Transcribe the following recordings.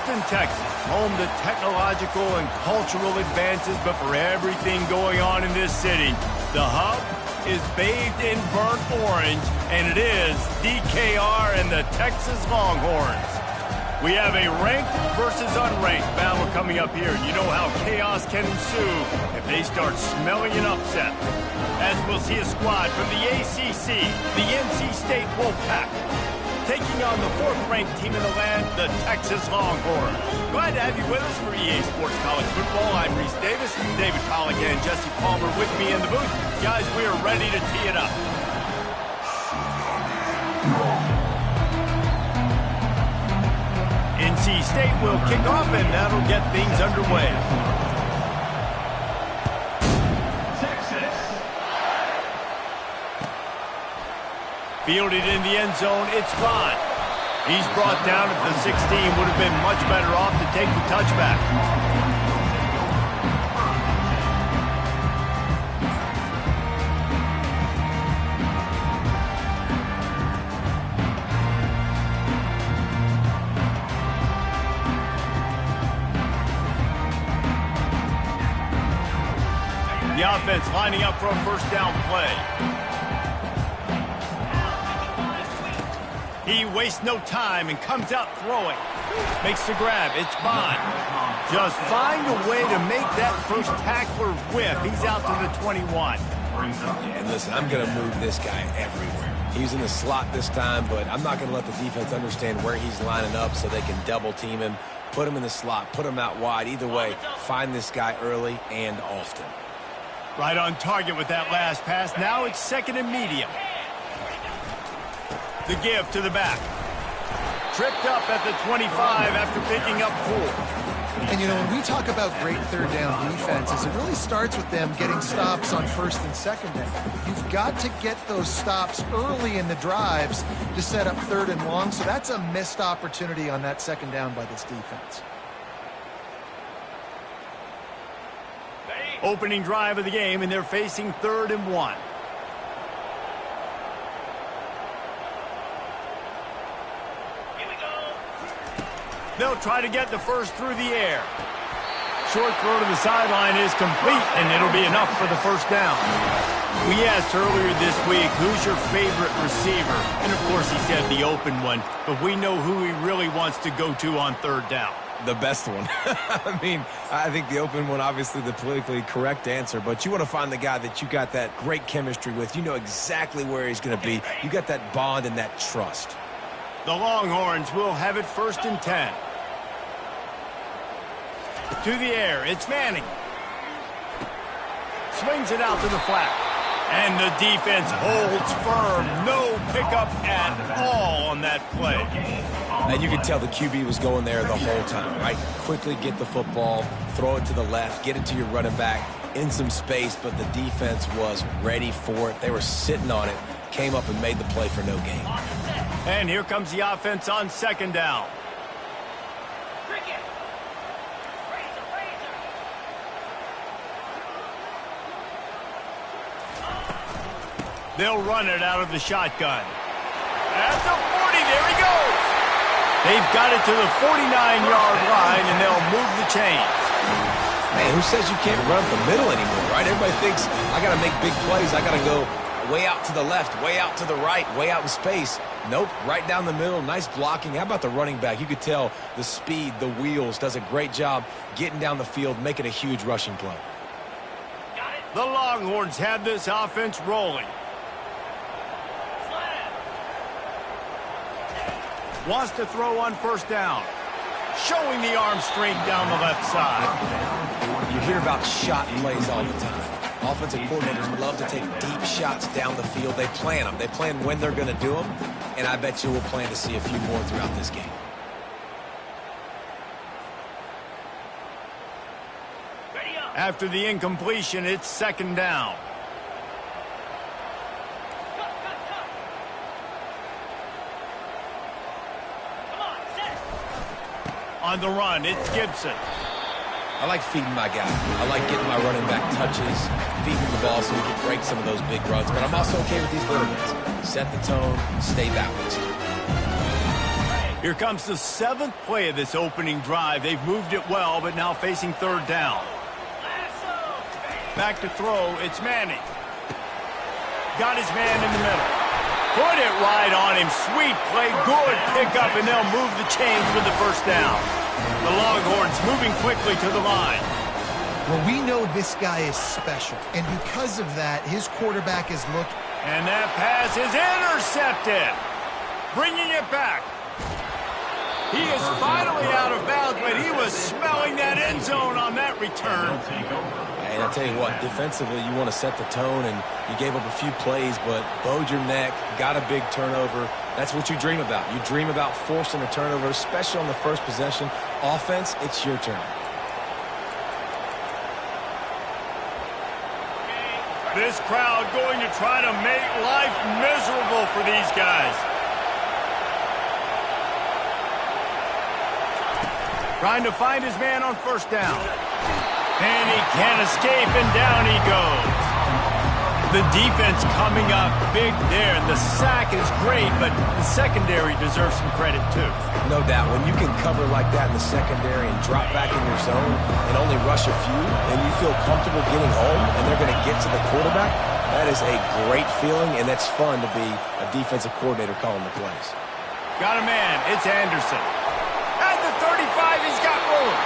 Austin, Texas, home to technological and cultural advances, but for everything going on in this city, the hub is bathed in burnt orange, and it is DKR and the Texas Longhorns. We have a ranked versus unranked battle coming up here. You know how chaos can ensue if they start smelling an upset. As we'll see a squad from the ACC, the NC State Wolfpack, taking on the fourth-ranked team in the land, the Texas Longhorns. Glad to have you with us for EA Sports College Football. I'm Reese Davis, David Pollock and Jesse Palmer with me in the booth. Guys, we are ready to tee it up. NC State will kick off, and that'll get things underway. Fielded in the end zone, it's Bond. He's brought down at the 16. Would have been much better off to take the touchback. The offense lining up for a first down play. He wastes no time and comes out throwing. Makes the grab. It's Bond. Just find a way to make that first tackler whiff. He's out to the 21. Yeah, and listen, I'm going to move this guy everywhere. He's in the slot this time, but I'm not going to let the defense understand where he's lining up so they can double team him, put him in the slot, put him out wide. Either way, find this guy early and often. Right on target with that last pass. Now it's second and medium. The give to the back. Tripped up at the 25 after picking up 4. And, you know, when we talk about great third down defenses, it really starts with them getting stops on first and second down. You've got to get those stops early in the drives to set up third and long, so that's a missed opportunity on that second down by this defense. Opening drive of the game, and they're facing 3rd and 1. They'll try to get the first through the air. Short throw to the sideline is complete, and it'll be enough for the first down. We asked earlier this week, who's your favorite receiver? And, of course, he said the open one, but we know who he really wants to go to on third down. The best one. I mean, I think the open one, obviously the politically correct answer, but you want to find the guy that you got that great chemistry with. You know exactly where he's going to be. You got that bond and that trust. The Longhorns will have it 1st and 10. To the air, it's Manning. Swings it out to the flat. And the defense holds firm. No pickup at all on that play. And you could tell the QB was going there the whole time, right? Quickly get the football, throw it to the left, get it to your running back in some space, but the defense was ready for it. They were sitting on it, came up and made the play for no gain. And here comes the offense on second down. They'll run it out of the shotgun. At the 40, there he goes. They've got it to the 49-yard line, and they'll move the chains. Man, who says you can't run up the middle anymore, right? Everybody thinks, I got to make big plays. I got to go way out to the left, way out to the right, way out in space. Nope, right down the middle, nice blocking. How about the running back? You could tell the speed, the wheels, does a great job getting down the field, making a huge rushing play. The Longhorns have this offense rolling. Wants to throw on first down. Showing the arm strength down the left side. You hear about shot plays all the time. Offensive coordinators love to take deep shots down the field. They plan them. They plan when they're going to do them. And I bet you we'll plan to see a few more throughout this game. After the incompletion, it's second down. On the run, it's Gibson. I like feeding my guy. I like getting my running back touches, feeding the ball so we can break some of those big runs. But I'm also okay with these little ones. Set the tone, stay balanced. Here comes the 7th play of this opening drive. They've moved it well, but now facing 3rd down. Back to throw, it's Manning. Got his man in the middle. Put it right on him. Sweet play, good pickup, and they'll move the chains with the 1st down. The Longhorns moving quickly to the line. Well, we know this guy is special, and because of that, his quarterback is looking. And that pass is intercepted. Bringing it back. He is finally out of bounds, but he was smelling that end zone on that return. And I'll tell you what, defensively, you want to set the tone, and you gave up a few plays, but bowed your neck, got a big turnover. That's what you dream about. You dream about forcing a turnover, especially on the first possession. Offense, it's your turn. This crowd going to try to make life miserable for these guys. Trying to find his man on 1st down. And he can't escape, and down he goes. The defense coming up big there. The sack is great, but the secondary deserves some credit, too. No doubt. When you can cover like that in the secondary and drop back in your zone and only rush a few, and you feel comfortable getting home, and they're going to get to the quarterback, that is a great feeling, and that's fun to be a defensive coordinator calling the plays. Got a man. It's Anderson. At the 35, he's got room.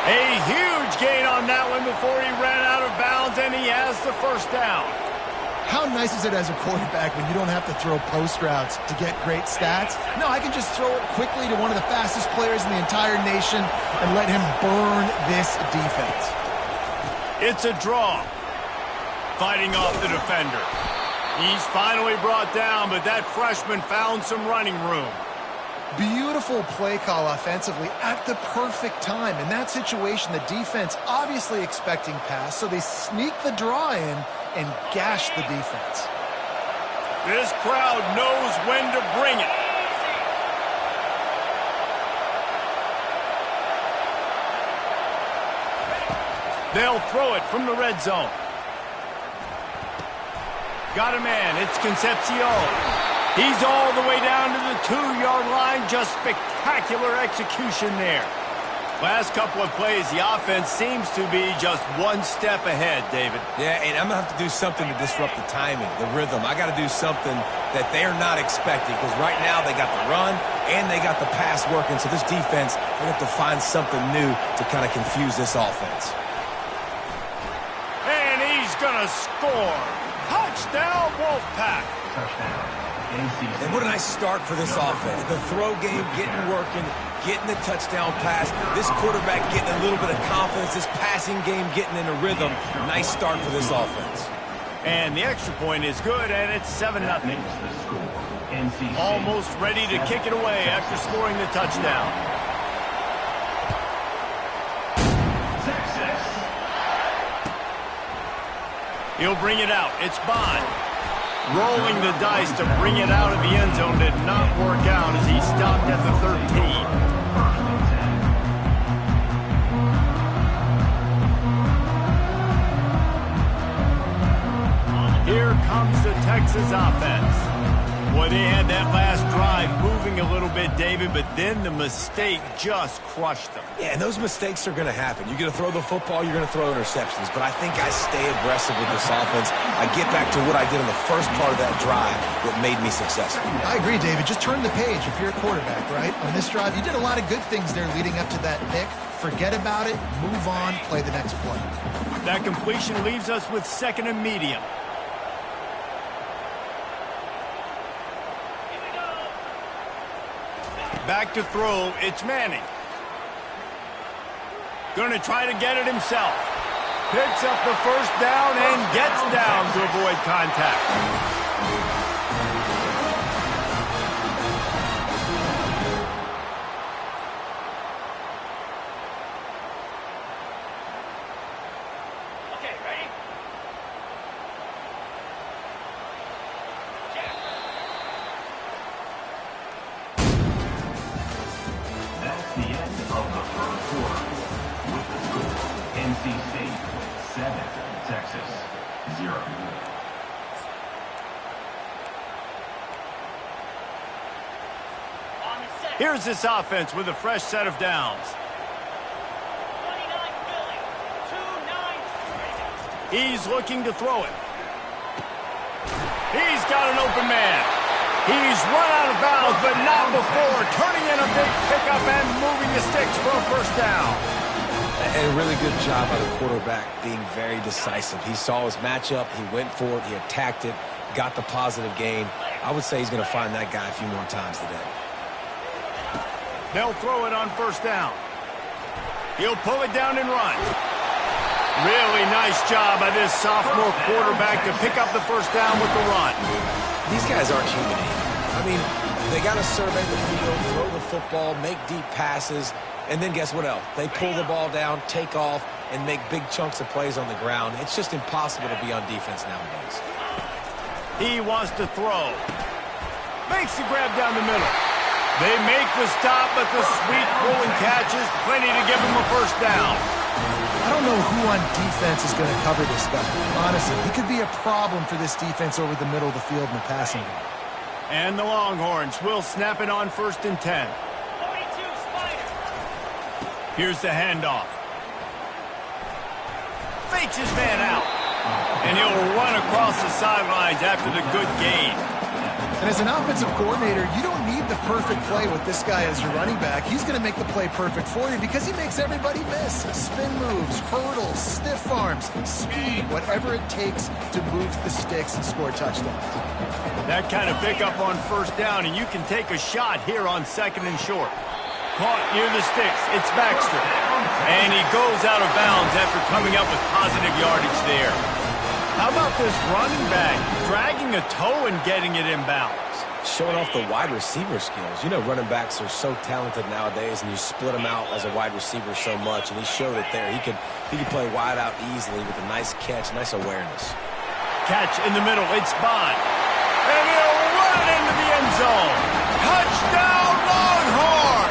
A huge gain on that one before he ran out of bounds, and he has the 1st down. How nice is it as a quarterback when you don't have to throw post routes to get great stats? No, I can just throw it quickly to one of the fastest players in the entire nation and let him burn this defense. It's a draw. Fighting off the defender. He's finally brought down, but that freshman found some running room. Beautiful play call offensively at the perfect time. In that situation, the defense obviously expecting pass, so they sneak the draw in and gash the defense. This crowd knows when to bring it. They'll throw it from the red zone. Got a man. It's Concepcion. He's all the way down to the 2-yard line. Just spectacular execution there. Last couple of plays, the offense seems to be just one step ahead, David. Yeah, and I'm going to have to do something to disrupt the timing, the rhythm. I got to do something that they're not expecting, because right now they got the run and they got the pass working. So this defense, they have to find something new to kind of confuse this offense. And he's going to score. Touchdown, Wolfpack. And what a nice start for this offense. The throw game getting working, getting the touchdown pass. This quarterback getting a little bit of confidence. This passing game getting in a rhythm. Nice start for this offense. And the extra point is good, and it's 7-0. Almost ready to kick it away after scoring the touchdown. He'll bring it out. It's Bond. Rolling the dice to bring it out of the end zone did not work out as he stopped at the 13. Here comes the Texas offense. Boy, they had that last drive moving a little bit, David, but then the mistake just crushed them. Yeah, and those mistakes are going to happen. You're going to throw the football, you're going to throw interceptions. But I think I stay aggressive with this offense. I get back to what I did in the first part of that drive that made me successful. I agree, David. Just turn the page if you're a quarterback, right? On this drive, you did a lot of good things there leading up to that pick. Forget about it, move on, play the next play. That completion leaves us with 2nd and medium. Back to throw, it's Manning. Going to try to get it himself. Picks up the 1st down and gets down to avoid contact. On the set. Here's this offense with a fresh set of downs. He's looking to throw it. He's got an open man. He's run out of bounds, but not before turning in a big pickup and moving the sticks for a first down. And a really good job by the quarterback being very decisive. He saw his matchup, he went for it, he attacked it, got the positive gain. I would say he's going to find that guy a few more times today. They'll throw it on first down. He'll pull it down and run. Really nice job by this sophomore quarterback to pick up the first down with the run. These guys aren't human either. I mean, they got to survey the field, throw the football, make deep passes, and then guess what else? They pull the ball down, take off, and make big chunks of plays on the ground. It's just impossible to be on defense nowadays. He wants to throw. Makes the grab down the middle. They make the stop, but the sweet rolling catch is plenty to give him a first down. I don't know who on defense is going to cover this guy. Honestly, he could be a problem for this defense over the middle of the field in the passing game. And the Longhorns will snap it on 1st and 10. Here's the handoff. Fakes his man out. And he'll run across the sidelines after the good gain. And as an offensive coordinator, you don't need the perfect play with this guy as your running back. He's going to make the play perfect for you because he makes everybody miss. Spin moves, hurdles, stiff arms, speed, whatever it takes to move the sticks and score touchdowns. That kind of pickup on first down, and you can take a shot here on 2nd and short. Caught near the sticks. It's Baxter. And he goes out of bounds after coming up with positive yardage there. How about this running back dragging a toe and getting it inbounds? Showing off the wide receiver skills. You know, running backs are so talented nowadays, and you split them out as a wide receiver so much, and he showed it there. He could play wide out easily with a nice catch, nice awareness. Catch in the middle. It's Bond. And he'll run it into the end zone. Touchdown, Longhorns!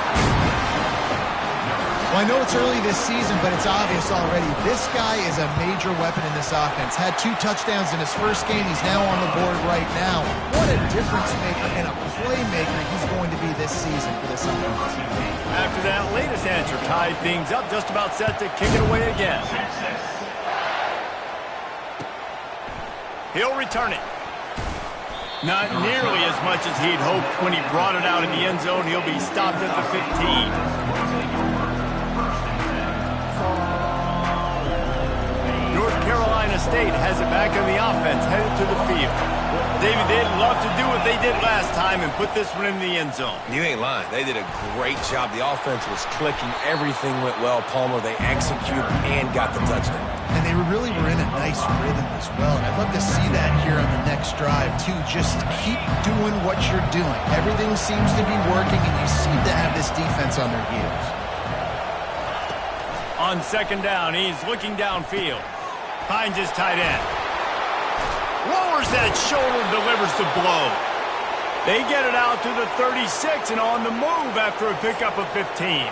Well, I know it's early this season, but it's obvious already. This guy is a major weapon in this offense. Had 2 touchdowns in his first game. He's now on the board right now. What a difference maker and a playmaker he's going to be this season for this offense. After that latest answer tied things up, just about set to kick it away again. He'll return it. Not nearly as much as he'd hoped when he brought it out in the end zone. He'll be stopped at the 15. North Carolina State has it back on the offense, headed to the field. David, they'd love to do what they did last time and put this one in the end zone. You ain't lying. They did a great job. The offense was clicking. Everything went well. Palmer, they executed and got the touchdown. And they really were in a nice rhythm as well. And I'd love to see that here on the next drive, too. Just keep doing what you're doing. Everything seems to be working, and you seem to have this defense on their heels. On 2nd down, he's looking downfield. Finds his tight end. Lowers that shoulder, delivers the blow. They get it out to the 36 and on the move after a pickup of 15.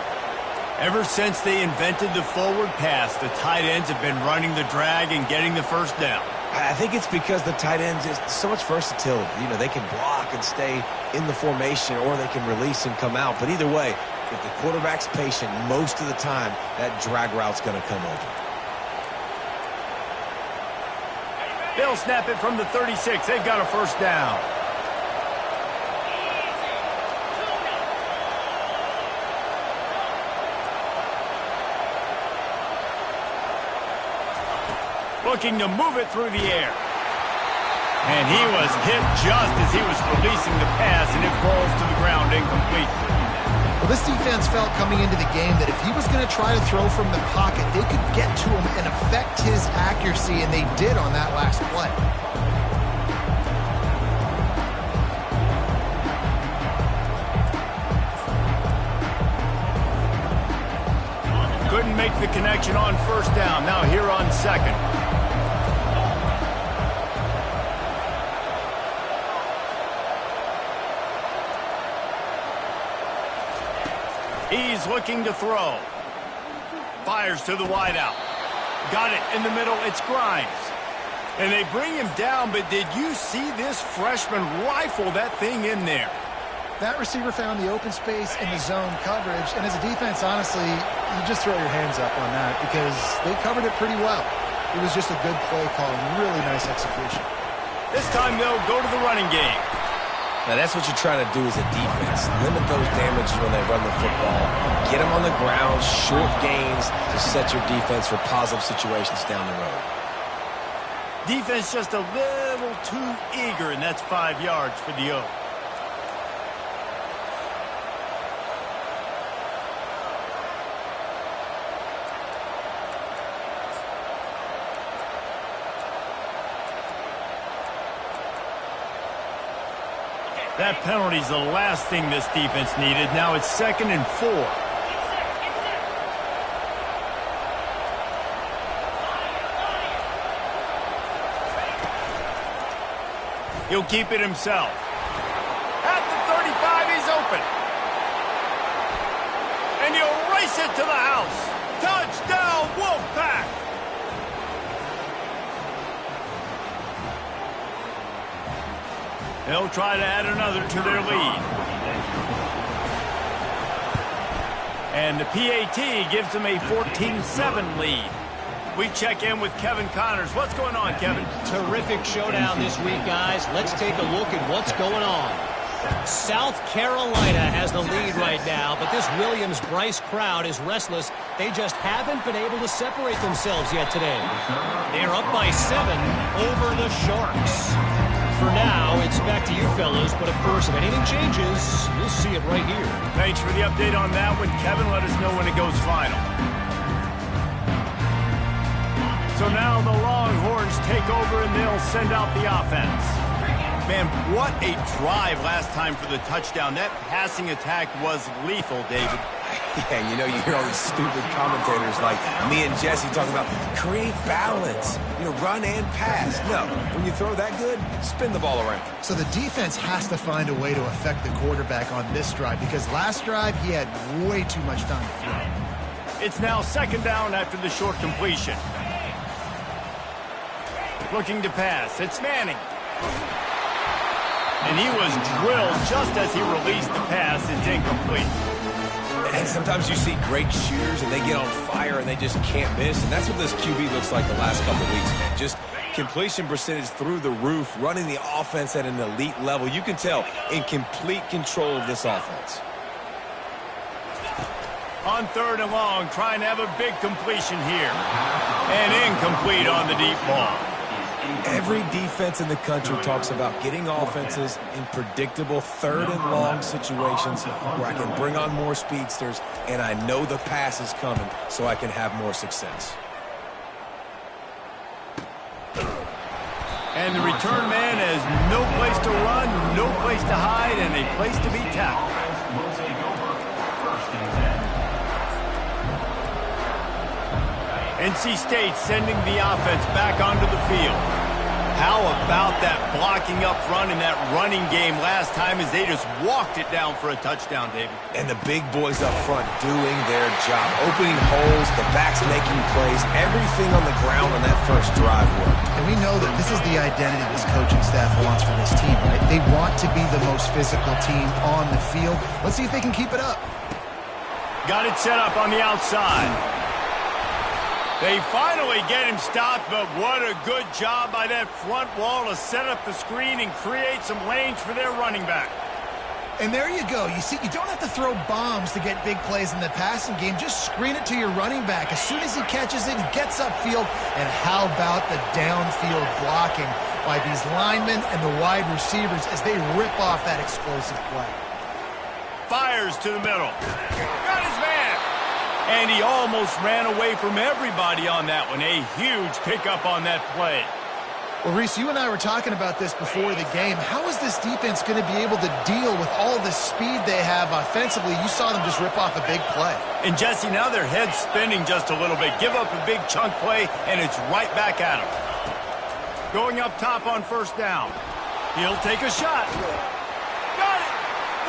Ever since they invented the forward pass, the tight ends have been running the drag and getting the first down. I think it's because the tight ends is so much versatility. You know, they can block and stay in the formation, or they can release and come out. But either way, if the quarterback's patient, most of the time, that drag route's going to come over. They'll snap it from the 36. They've got a first down. Looking to move it through the air. And he was hit just as he was releasing the pass, and it falls to the ground incomplete. Well, this defense felt coming into the game that if he was going to try to throw from the pocket, they could get to him and affect his accuracy, and they did on that last play. Couldn't make the connection on first down. Now here on 2nd. He's looking to throw. Fires to the wideout. Got it in the middle. It's Grimes. And they bring him down, but did you see this freshman rifle that thing in there? That receiver found the open space in the zone coverage, and as a defense, honestly, you just throw your hands up on that because they covered it pretty well. It was just a good play call and really nice execution. This time they'll go to the running game. Now that's what you're trying to do as a defense. Limit those damages when they run the football. Get them on the ground, short gains to set your defense for positive situations down the road. Defense just a little too eager, and that's 5 yards for the Oak. That penalty's the last thing this defense needed. Now it's 2nd and 4. He'll keep it himself. At the 35, he's open. And he'll race it to the house. Touchdown, Wolfpack! They'll try to add another to their lead. And the PAT gives them a 14-7 lead. We check in with Kevin Connors. What's going on, Kevin? Terrific showdown this week, guys. Let's take a look at what's going on. South Carolina has the lead right now, but this Williams-Brice crowd is restless. They just haven't been able to separate themselves yet today. They're up by 7 over the Sharks. For now, it's back to you fellas, but of course, if anything changes, you'll see it right here. Thanks for the update on that one, Kevin. Let us know when it goes final. So now the Longhorns take over and they'll send out the offense. Man, what a drive last time for the touchdown. That passing attack was lethal, David. Yeah, and you know, you hear all these stupid commentators like me and Jesse talking about create balance, run and pass. No, when you throw that good, spin the ball around. So the defense has to find a way to affect the quarterback on this drive because last drive he had way too much time to throw. It's now 2nd down after the short completion. Looking to pass. It's Manning. And he was drilled just as he released the pass. It's incomplete. And sometimes you see great shooters and they get on fire and they just can't miss. And that's what this QB looks like the last couple of weeks, man. Just completion percentage through the roof, running the offense at an elite level. You can tell in complete control of this offense. On 3rd and long, trying to have a big completion here. And incomplete on the deep ball. Every defense in the country talks about getting offenses in predictable 3rd and long situations where I can bring on more speedsters and I know the pass is coming so I can have more success. And the return man has no place to run, no place to hide, and a place to be tackled. NC State sending the offense back onto the field. How about that blocking up front in that running game last time as they just walked it down for a touchdown, David? And the big boys up front doing their job. Opening holes, the backs making plays, everything on the ground on that first drive worked. And we know that this is the identity this coaching staff wants for this team, right? They want to be the most physical team on the field. Let's see if they can keep it up. Got it set up on the outside. They finally get him stopped, but what a good job by that front wall to set up the screen and create some lanes for their running back. And there you go. You see, you don't have to throw bombs to get big plays in the passing game. Just screen it to your running back. As soon as he catches it, he gets upfield. And how about the downfield blocking by these linemen and the wide receivers as they rip off that explosive play. Fires to the middle. Got his man. And he almost ran away from everybody on that one. A huge pickup on that play. Well, Reese, you and I were talking about this before the game. How is this defense going to be able to deal with all the speed they have offensively? You saw them just rip off a big play. And, Jesse, now their head's spinning just a little bit. Give up a big chunk play, and it's right back at them. Going up top on 1st down. He'll take a shot. Got it.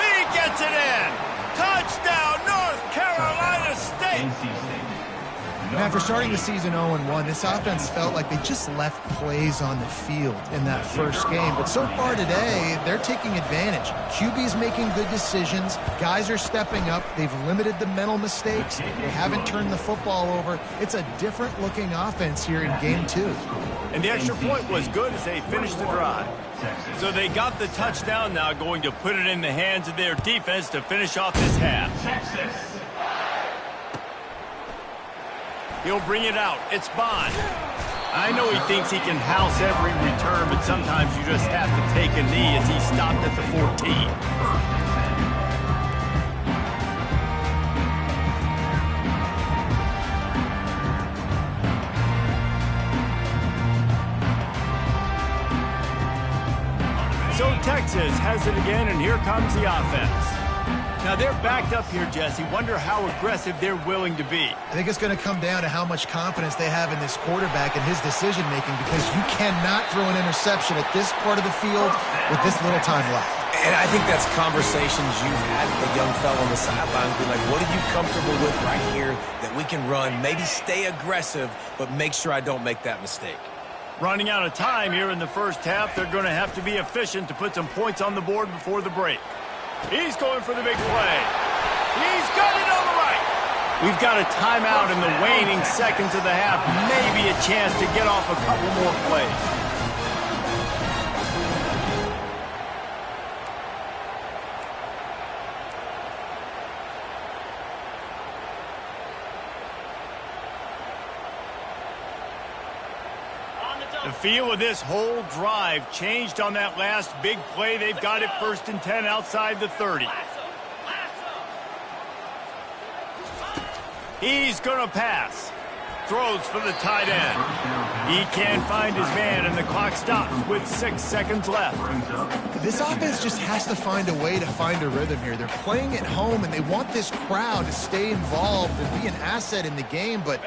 He gets it in. Touchdown, North Carolina State. And after starting the season 0-1, this offense felt like they just left plays on the field in that first game. But so far today, they're taking advantage. QB's making good decisions. Guys are stepping up. They've limited the mental mistakes. They haven't turned the football over. It's a different-looking offense here in Game 2. And the extra point was good as they finished the drive. So they got the touchdown, now going to put it in the hands of their defense to finish off this half. He'll bring it out. It's Bond. I know he thinks he can house every return, but sometimes you just have to take a knee as he stopped at the 14. So Texas has it again, and here comes the offense. Now they're backed up here, Jesse. Wonder how aggressive they're willing to be. I think it's going to come down to how much confidence they have in this quarterback and his decision-making, because you cannot throw an interception at this part of the field with this little time left. And I think that's conversations you've had with the young fellow on the sidelines. Be like, what are you comfortable with right here that we can run? Maybe stay aggressive, but make sure I don't make that mistake. Running out of time here in the first half. They're going to have to be efficient to put some points on the board before the break. He's going for the big play. He's got it on the right. We've got a timeout in the waning seconds of the half. Maybe a chance to get off a couple more plays. The feel of this whole drive changed on that last big play. They've got it 1st and 10 outside the 30. He's going to pass. Throws for the tight end. He can't find his man, and the clock stops with 6 seconds left. This offense just has to find a way to find a rhythm here. They're playing at home, and they want this crowd to stay involved and be an asset in the game, but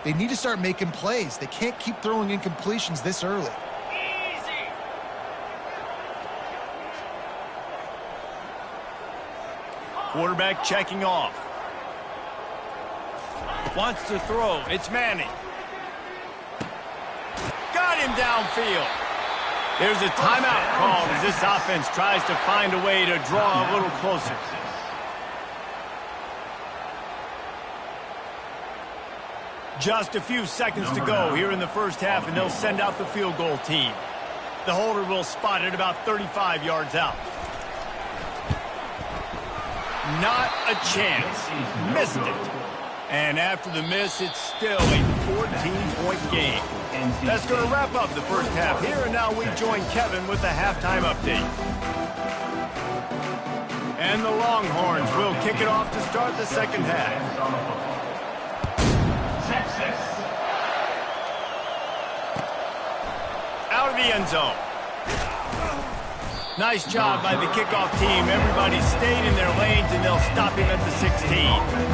they need to start making plays. They can't keep throwing incompletions this early. Quarterback checking off. Wants to throw. It's Manning. Got him downfield. There's a timeout called as this offense tries to find a way to draw a little closer. Just a few seconds to go here in the first half, and they'll send out the field goal team. The holder will spot it about 35 yards out. Not a chance. Missed it. And after the miss, it's still a 14-point game. That's going to wrap up the first half here, and now we join Kevin with the halftime update. And the Longhorns will kick it off to start the second half. Out of the end zone. Nice job by the kickoff team. Everybody stayed in their lanes, and they'll stop him at the 16.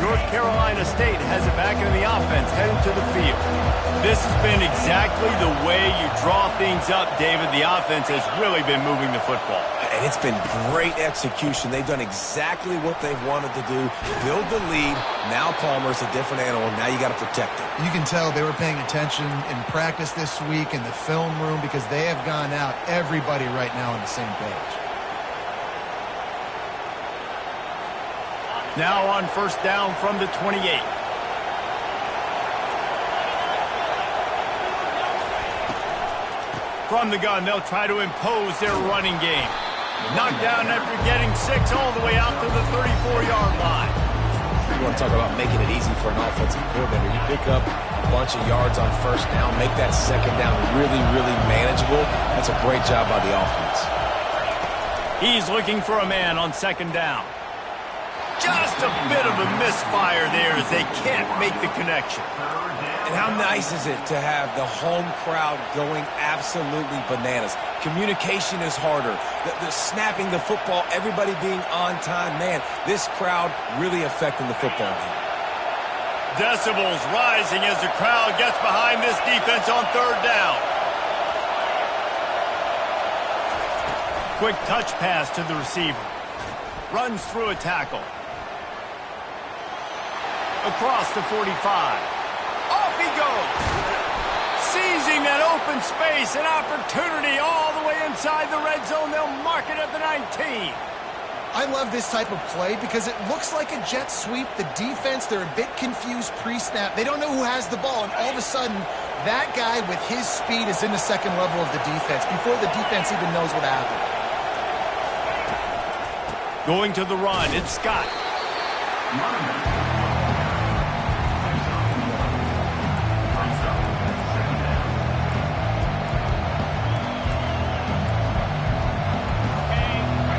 North Carolina State has it back in the offense, heading to the field. This has been exactly the way you draw things up, David. The offense has really been moving the football. And it's been great execution. They've done exactly what they've wanted to do. Build the lead. Now Palmer's a different animal. Now you got to protect it. You can tell they were paying attention in practice this week in the film room, because they have gone out, everybody right now on the same page. Now on first down from the 28. From the gun, they'll try to impose their running game. Knocked down after getting 6 all the way out to the 34-yard line. You want to talk about making it easy for an offensive coordinator. You pick up a bunch of yards on first down, make that second down really, really manageable. That's a great job by the offense. He's looking for a man on second down. Just a bit of a misfire there as they can't make the connection. And how nice is it to have the home crowd going absolutely bananas? Communication is harder. The snapping the football, everybody being on time. Man, this crowd really affecting the football game. Decibels rising as the crowd gets behind this defense on third down. Quick touch pass to the receiver. Runs through a tackle. Across the 45. Off he goes. Seizing that open space, an opportunity all the way inside the red zone. They'll mark it at the 19. I love this type of play because it looks like a jet sweep. The defense, they're a bit confused pre-snap. They don't know who has the ball, and all of a sudden, that guy with his speed is in the second level of the defense before the defense even knows what happened. Going to the run, it's Scott.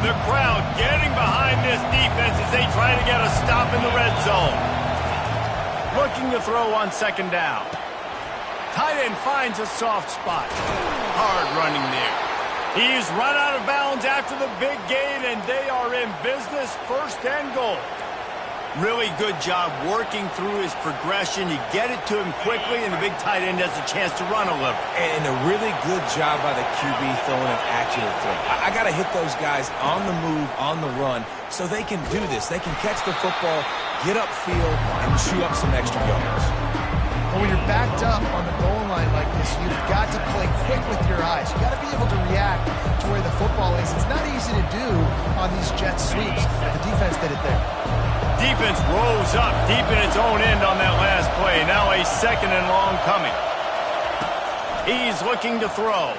The crowd getting behind this defense as they try to get a stop in the red zone. Looking to throw on second down. Tight end finds a soft spot. Hard running there. He's run out of bounds after the big gain, and they are in business, first and goal. Really good job working through his progression. You get it to him quickly, and the big tight end has a chance to run a little. And a really good job by the QB throwing an accurate throw. I got to hit those guys on the move, on the run, so they can do this. They can catch the football, get upfield, and chew up some extra yards. But when you're backed up on the goal line like this, you've got to play quick with your eyes. You've got to be able to react to where the football is. It's not easy to do on these jet sweeps. The defense did it there. Defense rose up deep in its own end on that last play. Now a second and long coming. He's looking to throw.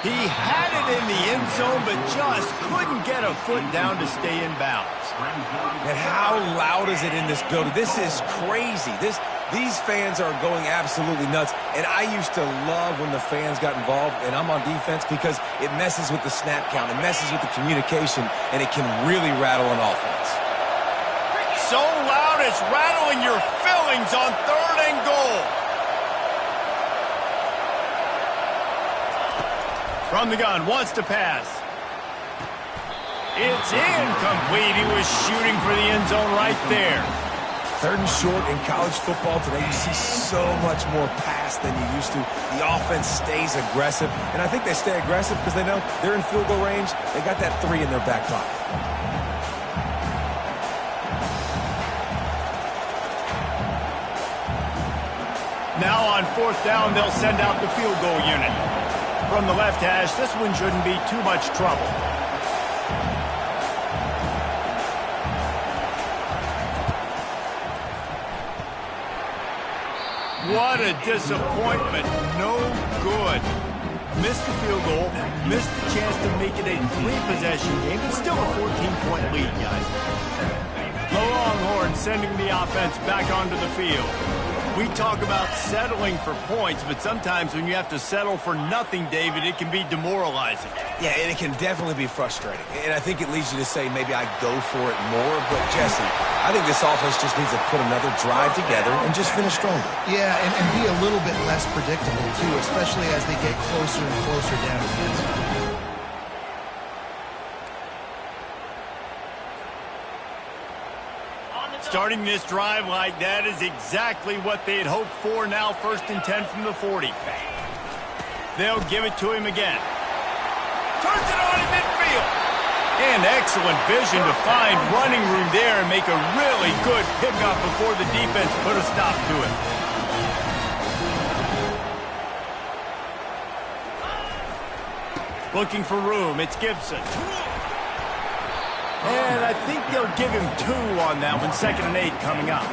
He had it in the end zone, but just couldn't get a foot down to stay in bounds. And how loud is it in this building? This is crazy. These fans are going absolutely nuts. And I used to love when the fans got involved, and I'm on defense, because it messes with the snap count. It messes with the communication, and it can really rattle an offense. So loud it's rattling your fillings on third and goal. From the gun, wants to pass. It's incomplete. He was shooting for the end zone right there. Third and short in college football today, you see so much more pass than you used to. The offense stays aggressive, and I think they stay aggressive because they know they're in field goal range. They got that 3 in their back pocket. Now on fourth down, they'll send out the field goal unit. From the left hash, this one shouldn't be too much trouble. What a disappointment. No good. Missed the field goal, missed the chance to make it a 3-possession game, but still a 14-point lead, guys. The Longhorns sending the offense back onto the field. We talk about settling for points, but sometimes when you have to settle for nothing, David, it can be demoralizing. Yeah, and it can definitely be frustrating. And I think it leads you to say maybe I go for it more. But, Jesse, I think this offense just needs to put another drive together and just finish stronger. Yeah, and be a little bit less predictable, too, especially as they get closer and closer down to the end zone. Starting this drive like that is exactly what they had hoped for. Now 1st and 10 from the 40. They'll give it to him again. Turns it on in midfield. And excellent vision to find running room there and make a really good pickup before the defense put a stop to it. Looking for room, it's Gibson. And I think they'll give him 2 on that one. 2nd and 8 coming up.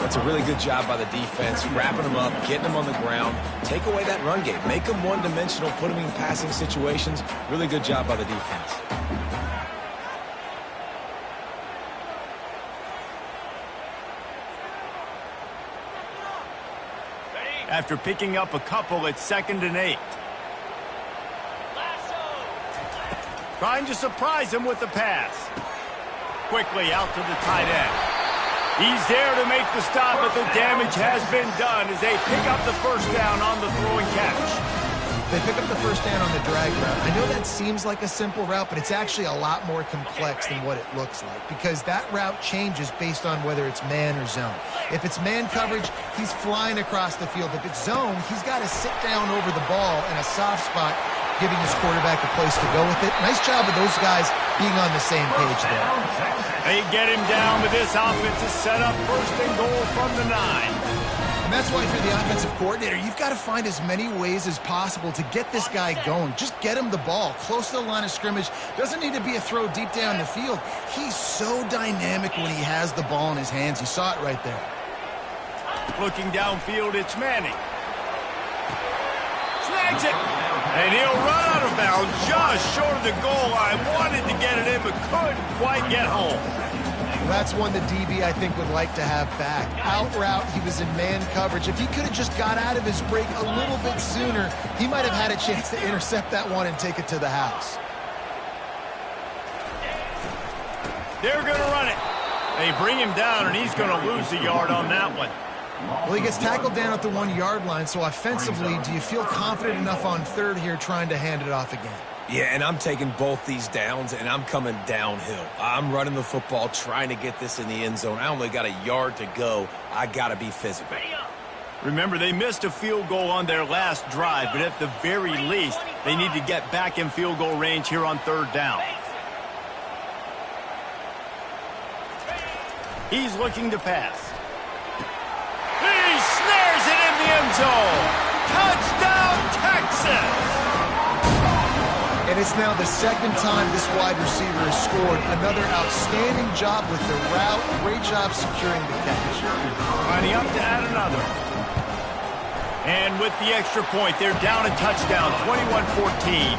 That's a really good job by the defense, wrapping them up, getting them on the ground. Take away that run game. Make them one-dimensional, put them in passing situations. Really good job by the defense. After picking up a couple, it's 2nd and 8. Trying to surprise him with the pass. Quickly out to the tight end. He's there to make the stop, but the damage has been done as they pick up the first down on the throwing catch. They pick up the first down on the drag route. I know that seems like a simple route, but it's actually a lot more complex than what it looks like, because that route changes based on whether it's man or zone. If it's man coverage, he's flying across the field. If it's zone, he's got to sit down over the ball in a soft spot, giving his quarterback a place to go with it. Nice job of those guys being on the same page there. They get him down with this offensive setup, first and goal from the 9. And that's why for the offensive coordinator, you've got to find as many ways as possible to get this guy going. Just get him the ball close to the line of scrimmage. Doesn't need to be a throw deep down the field. He's so dynamic when he has the ball in his hands. You saw it right there. Looking downfield, it's Manning. Snags it. And he'll run out of bounds just short of the goal line. Wanted to get it in, but couldn't quite get home. That's one the DB, I think, would like to have back. Out route, he was in man coverage. If he could have just got out of his break a little bit sooner, he might have had a chance to intercept that one and take it to the house. They're going to run it. They bring him down, and he's going to lose a yard on that one. Well, he gets tackled down at the 1-yard line, so offensively, do you feel confident enough on third here trying to hand it off again? Yeah, and I'm taking both these downs, and I'm coming downhill. I'm running the football, trying to get this in the end zone. I only got a yard to go. I got to be physical. Remember, they missed a field goal on their last drive, but at the very least, they need to get back in field goal range here on third down. He's looking to pass. He snares it in the end zone. Touchdown, Texas! And it's now the second time this wide receiver has scored. Another outstanding job with the route. Great job securing the catch. Lining up to add another. And with the extra point, they're down a touchdown, 21-14.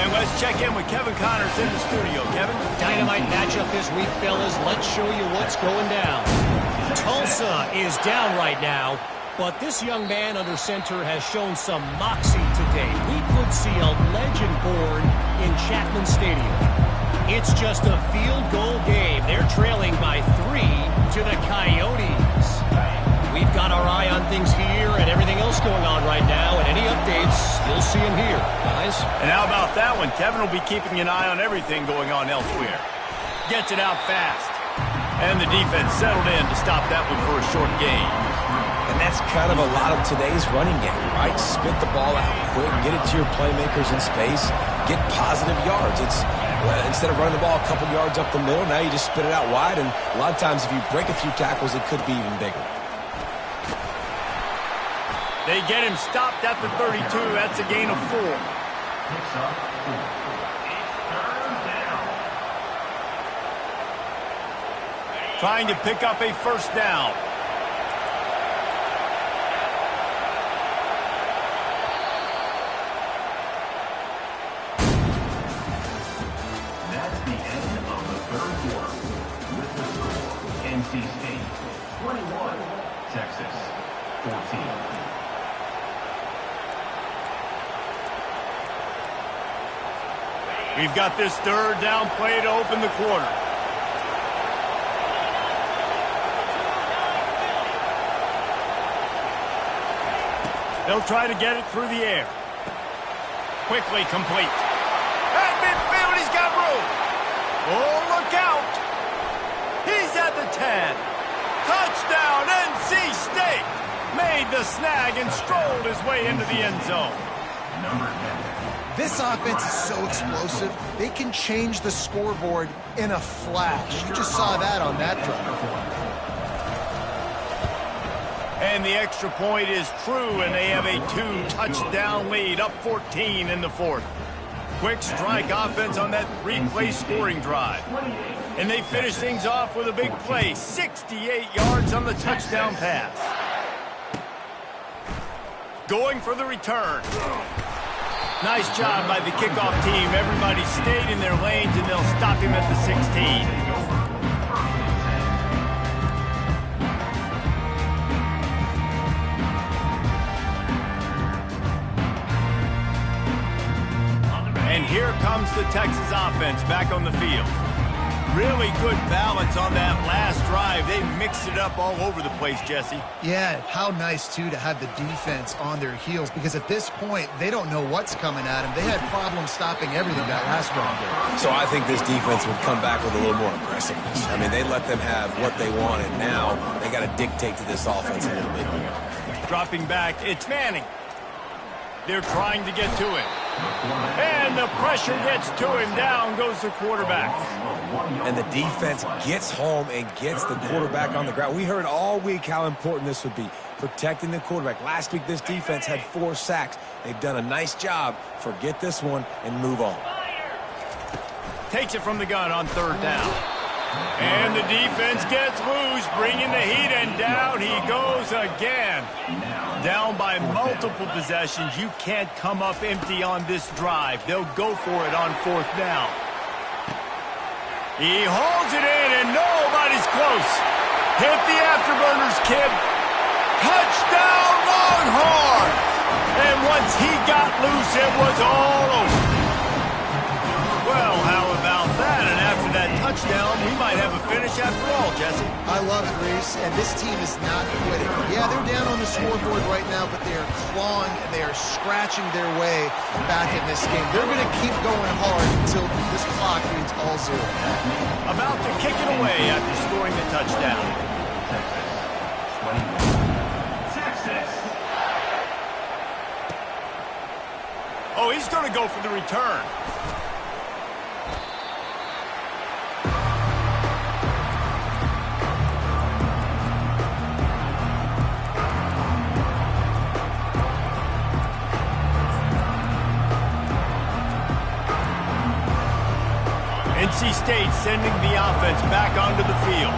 And let's check in with Kevin Connors in the studio. Kevin? Dynamite matchup this week, fellas. Let's show you what's going down. Tulsa is down right now, but this young man under center has shown some moxie today. We could see a legend born in Chapman Stadium. It's just a field goal game. They're trailing by 3 to the Coyotes. We've got our eye on things here and everything else going on right now, and any updates, you'll see them here, guys. And how about that one? Kevin will be keeping an eye on everything going on elsewhere. Gets it out fast. And the defense settled in to stop that one for a short gain. And that's kind of a lot of today's running game, right? Spit the ball out quick, get it to your playmakers in space, get positive yards. It's instead of running the ball a couple yards up the middle, now you just spit it out wide, and a lot of times if you break a few tackles, it could be even bigger. They get him stopped at the 32. That's a gain of 4. Trying to pick up a first down. That's the end of the third quarter. With the score, NC State 21, Texas 14. We've got this third down play to open the quarter. They'll try to get it through the air. Quickly complete. At midfield, he's got room. Oh, look out. He's at the 10. Touchdown, NC State. Made the snag and strolled his way into the end zone. Number 10. This offense is so explosive, they can change the scoreboard in a flash. You just saw that on that drive. And the extra point is true, and they have a 2-touchdown lead, up 14 in the fourth. Quick strike offense on that 3-play scoring drive. And they finish things off with a big play, 68 yards on the touchdown pass. Going for the return. Nice job by the kickoff team. Everybody stayed in their lanes, and they'll stop him at the 16. And here comes the Texas offense back on the field. Really good balance on that last drive. They mixed it up all over the place, Jesse. Yeah, how nice, too, to have the defense on their heels, because at this point, they don't know what's coming at them. They had problems stopping everything that last round. So I think this defense would come back with a little more aggressiveness. I mean, they let them have what they wanted. Now they got to dictate to this offense a little bit. Dropping back, it's Manning. They're trying to get to him. And the pressure gets to him. Down goes the quarterback. And the defense gets home and gets the quarterback on the ground. We heard all week how important this would be, protecting the quarterback. Last week, this defense had 4 sacks. They've done a nice job. Forget this one and move on. Takes it from the gun on 3rd down. And the defense gets loose, bringing the heat, and down he goes again. Down by multiple possessions. You can't come up empty on this drive. They'll go for it on 4th down. He holds it in, and nobody's close. Hit the afterburners, kid. Touchdown, Longhorns! And once he got loose, it was all over. Well, how about that? And after that touchdown, we might have a finish after all, Jesse. I love it, Reese, and this team is not quitting. Yeah, they're down on the scoreboard right now, but they are clawing and they are scratching their way back in this game. They're going to keep going hard until this clock reads all 0. About to kick it away after scoring the touchdown. Texas. Oh, he's going to go for the return. NC State sending the offense back onto the field.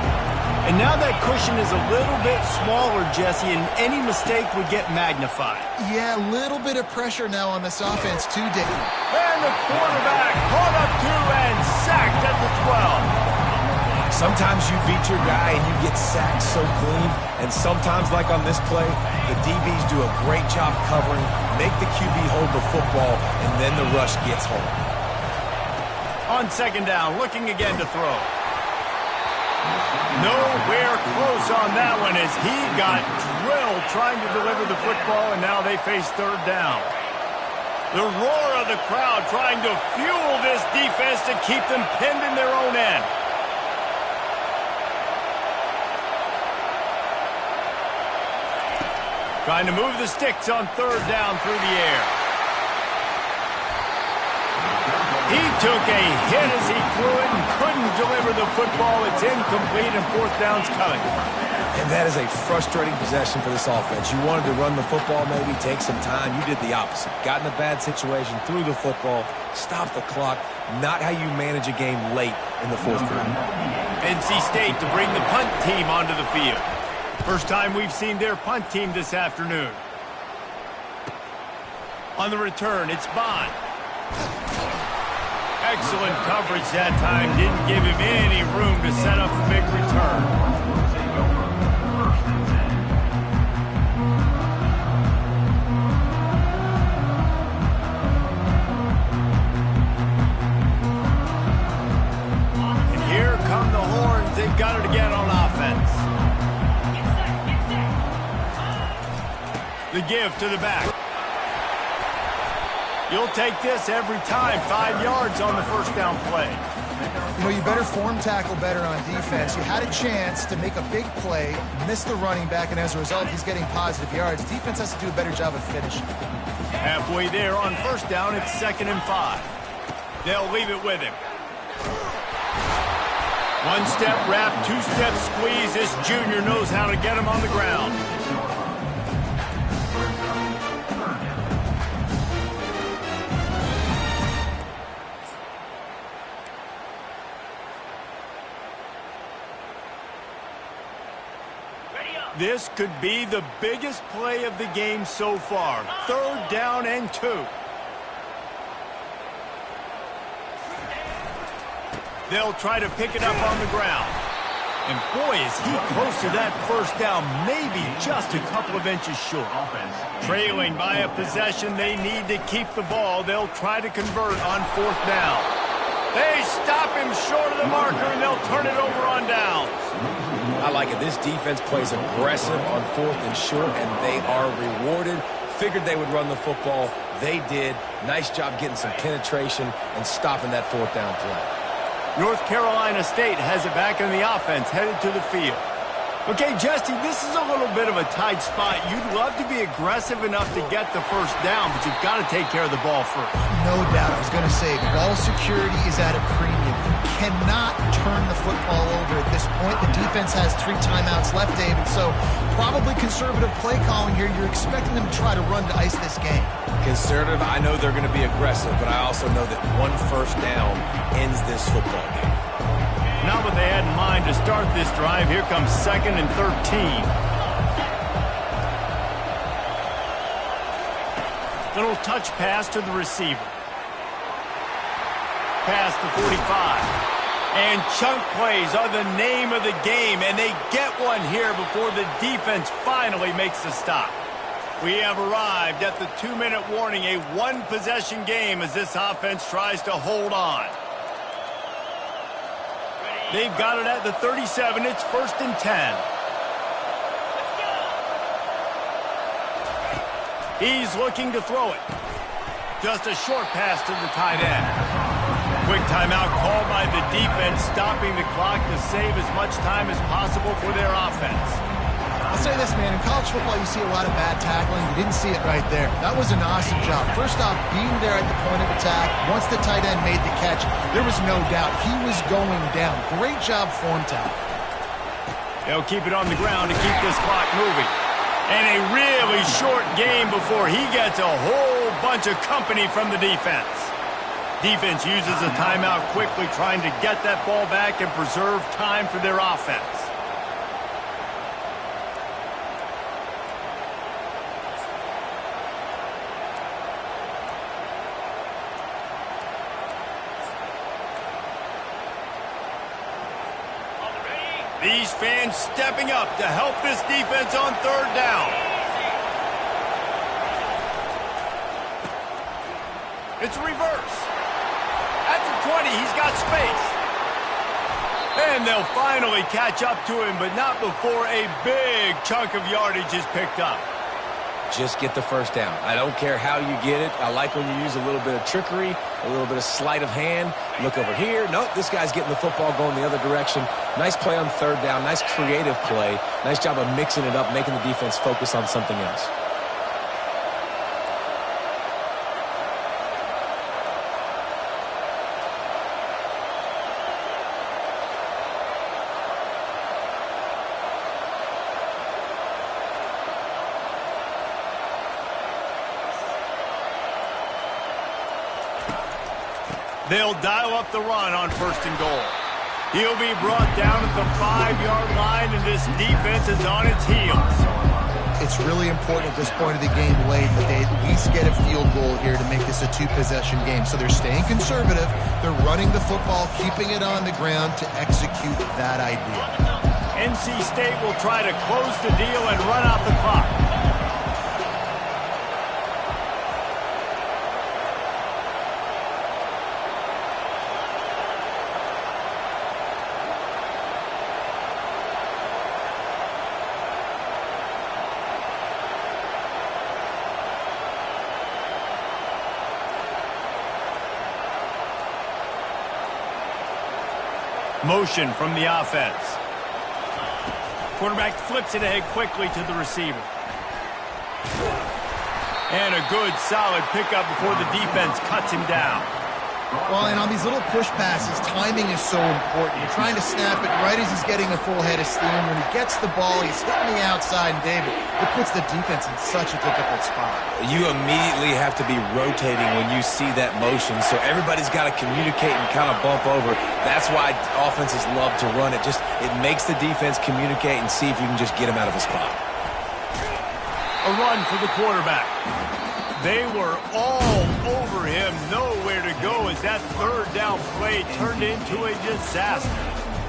And now that cushion is a little bit smaller, Jesse, and any mistake would get magnified. Yeah, a little bit of pressure now on this offense too, Dave. And the quarterback caught up to and sacked at the 12. Sometimes you beat your guy and you get sacked so clean, and sometimes, like on this play, the DBs do a great job covering, make the QB hold the football, and then the rush gets home. On 2nd down, looking again to throw. Nowhere close on that one as he got drilled trying to deliver the football, and now they face 3rd down. The roar of the crowd trying to fuel this defense to keep them pinned in their own end. Trying to move the sticks on 3rd down through the air. He took a hit as he threw it and couldn't deliver the football. It's incomplete, and 4th down's coming. And that is a frustrating possession for this offense. You wanted to run the football, maybe take some time. You did the opposite. Got in a bad situation, threw the football, stopped the clock. Not how you manage a game late in the 4th quarter. NC State to bring the punt team onto the field. First time we've seen their punt team this afternoon. On the return, it's Bond. Excellent coverage that time. Didn't give him any room to set up a big return. And here come the Horns. They've got it again on offense. The give to the back. You'll take this every time. 5 yards on the 1st down play. You know, you better form tackle better on defense. You had a chance to make a big play, miss the running back, and as a result, he's getting positive yards. Defense has to do a better job of finishing. Halfway there on 1st down, it's 2nd and 5. They'll leave it with him. 1-step wrap, 2-step squeeze. This junior knows how to get him on the ground. This could be the biggest play of the game so far. 3rd down and 2. They'll try to pick it up on the ground. And boy, is he close to that 1st down, maybe just a couple of inches short. Trailing by a possession, they need to keep the ball. They'll try to convert on 4th down. They stop him short of the marker, and they'll turn it over on downs. I like it. This defense plays aggressive on 4th and short, and they are rewarded. Figured they would run the football. They did. Nice job getting some penetration and stopping that 4th down play. North Carolina State has it back in the offense, headed to the field. Okay, Jesse, this is a little bit of a tight spot. You'd love to be aggressive enough to get the first down, but you've got to take care of the ball first. No doubt. I was going to say, ball security is at a premium. You cannot turn the football over at this point. The defense has 3 timeouts left, David, so probably conservative play calling here. You're expecting them to try to run to ice this game. Conservative, I know they're going to be aggressive, but I also know that 1 first down ends this football game. Not what they had in mind to start this drive. Here comes 2nd and 13. Little touch pass to the receiver. Pass to 45. And chunk plays are the name of the game, and they get one here before the defense finally makes the stop. We have arrived at the 2-minute warning, a 1-possession game as this offense tries to hold on. They've got it at the 37. It's 1st and 10. He's looking to throw it. Just a short pass to the tight end. Quick timeout called by the defense, stopping the clock to save as much time as possible for their offense. I'll say this, man. In college football, you see a lot of bad tackling. You didn't see it right there. That was an awesome job. First off, being there at the point of attack. Once the tight end made the catch, there was no doubt he was going down. Great job form tackle. They'll keep it on the ground to keep this clock moving. And a really short game before he gets a whole bunch of company from the defense. Defense uses a timeout quickly, trying to get that ball back and preserve time for their offense. These fans stepping up to help this defense on 3rd down. It's a reverse. At the 20, he's got space. And they'll finally catch up to him, but not before a big chunk of yardage is picked up. Just get the first down. I don't care how you get it. I like when you use a little bit of trickery, a little bit of sleight of hand. Look over here. Nope, this guy's getting the football going the other direction. Nice play on 3rd down. Nice creative play. Nice job of mixing it up, making the defense focus on something else. They'll dial up the run on 1st and goal. He'll be brought down at the 5-yard line, and this defense is on its heels. It's really important at this point of the game late that they at least get a field goal here to make this a 2-possession game. So they're staying conservative. They're running the football, keeping it on the ground to execute that idea. NC State will try to close the deal and run out the clock. Motion from the offense. Quarterback flips it ahead quickly to the receiver. And a good, solid pickup before the defense cuts him down. Well, and on these little push passes, timing is so important. You're trying to snap it right as he's getting a full head of steam. When he gets the ball, he's hitting the outside, and David, it puts the defense in such a difficult spot. You immediately have to be rotating when you see that motion, so everybody's got to communicate and kind of bump over. That's why offenses love to run it. It makes the defense communicate and see if you can just get him out of his spot. A run for the quarterback. They were all over him, nowhere to go as that 3rd down play turned into a disaster.